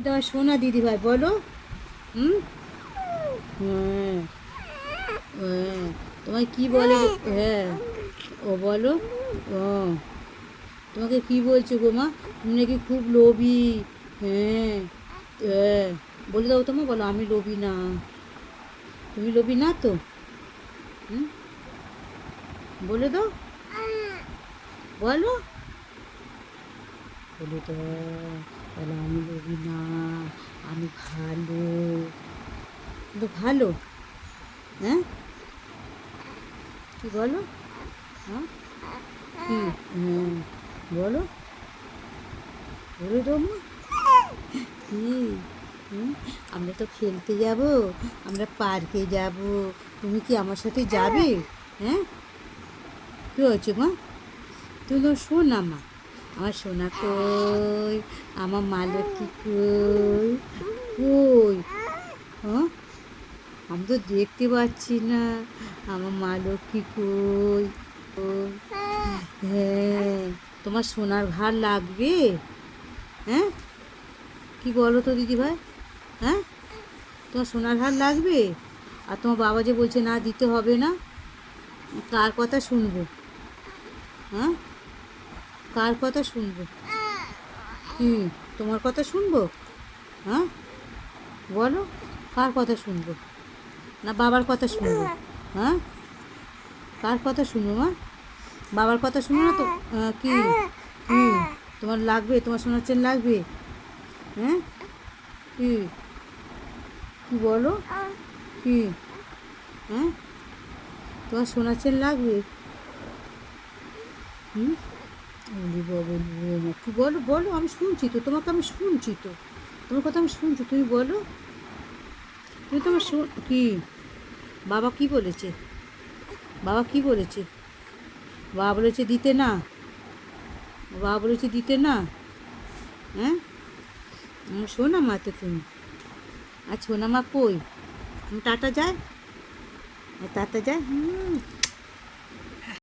তোমার সোনা দিদিভাই বলো। হুম। হ্যাঁ। হ্যাঁ। তোমায় কি বলে হ্যাঁ ও বলো। ও তোমাকে কি বলছো গো মা? তুমি নাকি খুব লোভী। হ্যাঁ। হ্যাঁ। বলে দাও তোমা, বলো আমি লোভী না। তুমি লোভী না তো? হুম। বলে দাও, বলো। বলে দাও, বলো আমি লোভী না, আমি ভালো। কিন্তু ভালো। হ্যাঁ। কি বলো? হ্যাঁ। কি? হ্যাঁ। বলো, বলে দাও মা। কি? হুম? আমরা তো খেলতে যাব, আমরা পার্কে যাব। তুমি কি আমার সাথে যাবে? হ্যাঁ। কী হয়েছে মা? তুমি তো শোনা মা। আমার সোনা কই? আমার মা লক্ষ্মী কই? কই? হ্যাঁ। আমি তো দেখতে পাচ্ছি না। আমার মা লক্ষ্মী কই? কই? হ্যাঁ। তোমার সোনার ভার লাগবে? হ্যাঁ। কি বলো তো দিদিভাই? হ্যাঁ। তোমার সোনার হার লাগবে? আর তোমার বাবা যে বলছে না দিতে হবে না, কার কথা শুনবো? হ্যাঁ। কার কথা শুনবো? কি? তোমার কথা শুনবো? হ্যাঁ। বলো, কার কথা শুনবো? না বাবার কথা শুনবো? হ্যাঁ। কার কথা শুনবো মা? বাবার কথা শুনো না তো? কি? কি? তোমার লাগবে? তোমার সোনার চেন লাগবে? হ্যাঁ। কি? কি বলো? কি? হ্যাঁ। তোমার সোনার চেন লাগবে? হুম। ওরে বাবা রে বাবা, কি বলো বলো, আমি শুনছি তো, তোমাকে আমি শুনছি তো, তোমার কথা আমি শুনছি, তুমি বলো। তুমি তোমার কি? বাবা কি বলেছে? বাবা কি বলেছে? বাবা বলেছে দিতে না? বাবা বলেছে দিতে না? হ্যাঁ। শোনা মা তো তুমি। আর শোনা মা কই? টাটা যায়, টাটা যায়। হুম।